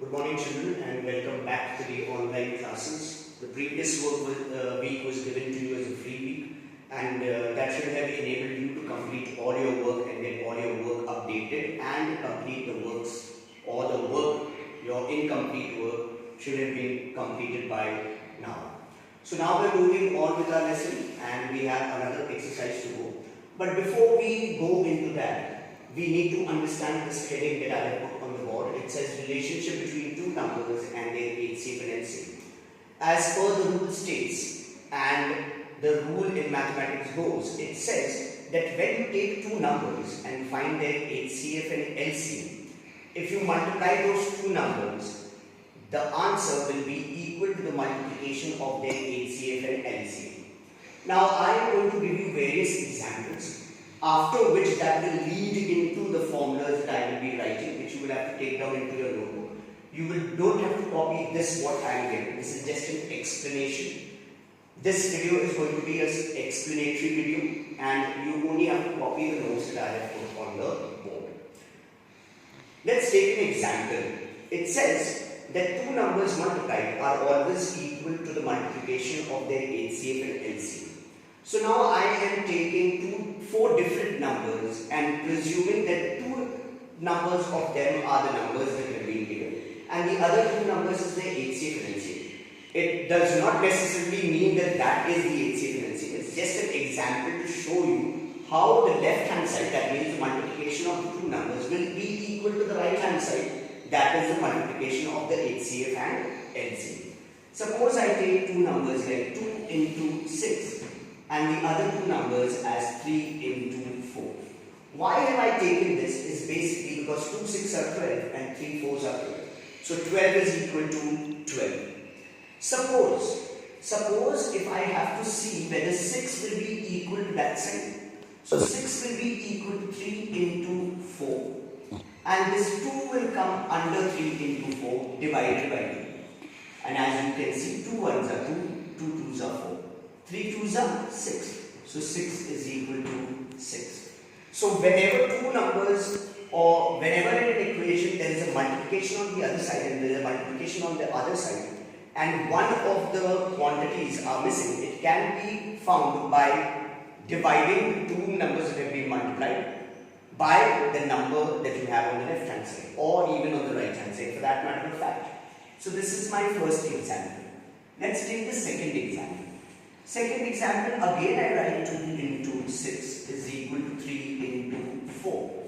Good morning, children, and welcome back to the online classes. The previous week was given to you as a free week, and that should have enabled you to complete all your work and get all your work updated and complete the works or the work, your incomplete work, should have been completed by now. So now we're moving on with our lesson, and we have another exercise to go. But before we go into that, we need to understand this heading that I have put on the board. It says relationship between two numbers and their HCF and LCM. As per the rule states, and the rule in mathematics goes, it says that when you take two numbers and find their HCF and LCM, if you multiply those two numbers, the answer will be equal to the multiplication of their HCF and LCM. Now I am going to give you various examples, after which that will lead into the formulas that I will be writing, which you will have to take down into your notebook. You don't have to copy this what I am giving. This is just an explanation. This video is going to be an explanatory video, and you only have to copy the notes that I have put on the board. Let's take an example. It says that two numbers multiplied are always equal to the multiplication of their HCF and LCM. So now I am taking four different numbers and presuming that two numbers of them are the numbers that have been given, and the other two numbers is the HCF and LCM. It does not necessarily mean that that is the HCF and LCM. It's just an example to show you how the left hand side, that means the multiplication of the two numbers, will be equal to the right hand side, that is the multiplication of the HCF and LCM. Suppose I take two numbers like 2 into 6 and the other two numbers as 3 into 4. Why have I taken this is basically because 2 6 are 12 and 3 4s are 12. So 12 is equal to 12. Suppose if I have to see whether 6 will be equal to that side. So 6 will be equal to 3 into 4. And this 2 will come under 3 into 4 divided by 2. And as you can see, 2 1s are 2, 2 2s are 4. 3 2s are 6. So 6 is equal to 6. So whenever two numbers or whenever in an equation there is a multiplication on the other side and there is a multiplication on the other side and one of the quantities are missing, it can be found by dividing the two numbers that have been multiplied by the number that you have on the left hand side or even on the right hand side for that matter of fact. So this is my first example. Let's take the second example. Second example, again I write 2 into 6 is equal to 3 into 4.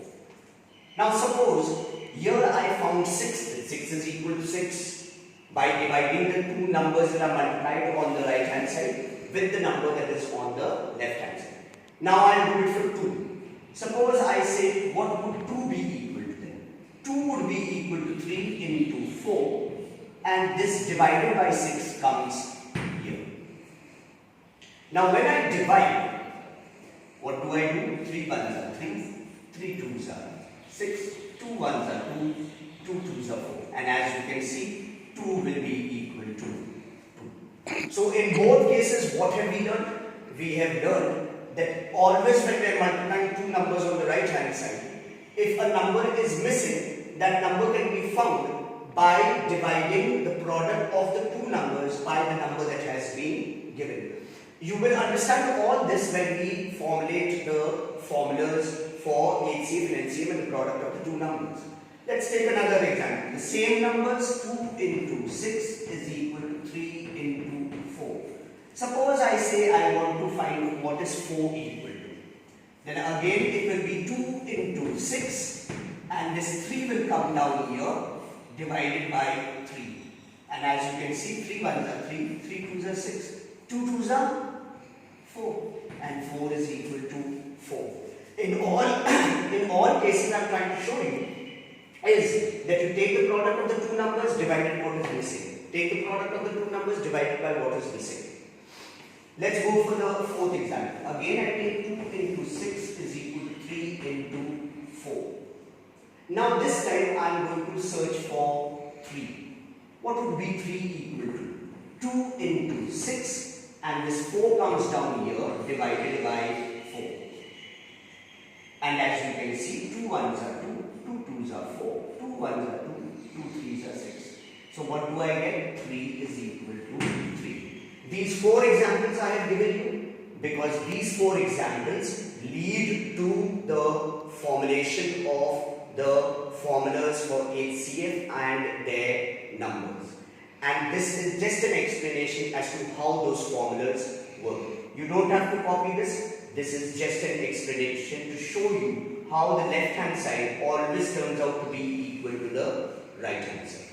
Now suppose here I found 6, that 6 is equal to 6 by dividing the two numbers that are multiplied on the right hand side with the number that is on the left hand side. Now I will do it for 2. Suppose I say what would 2 be equal to then? 2 would be equal to 3 into 4 and this divided by 6 comes here. Now when I divide, what do I do? 3 1s are 3, 3 2s are 6, 2 1s are 2, 2 2s are 4. And as you can see, 2 will be equal to 2. So in both cases, what have we done? We have learned that always when we are multiplying two numbers on the right hand side, if a number is missing, that number can be found by dividing the product of the two numbers by the number that has been given. You will understand all this when we formulate the formulas for HCF and LCM and the product of the two numbers. Let's take another example. The same numbers, 2 into 6 is equal to 3 into 4. Suppose I say I want to find what is 4 equal to. Then again it will be 2 into 6 and this 3 will come down here divided by 3. And as you can see, 3 1s are 3, 3 2s are 6, 2 2s are 4 and 4 is equal to 4. In all cases I am trying to show you is that you take the product of the two numbers divided by what is missing. Take the product of the two numbers divided by what is missing. Let's go for the fourth example. Again I take 2 into 6 is equal to 3 into 4. Now this time I am going to search for 3. What would be 3 equal to? 2 into 6 and this 4 comes down here divided by 4. And as you can see, 2 1s are 2, 2 2s are 4, 2 1s are 2, 2 3s are 6. So what do I get? 3 is equal to 3. These 4 examples I have given you because these 4 examples lead to the formulation of the formulas for HCF and their numbers. And this is just an explanation as to how those formulas work. You don't have to copy this. This is just an explanation to show you how the left hand side always turns out to be equal to the right hand side.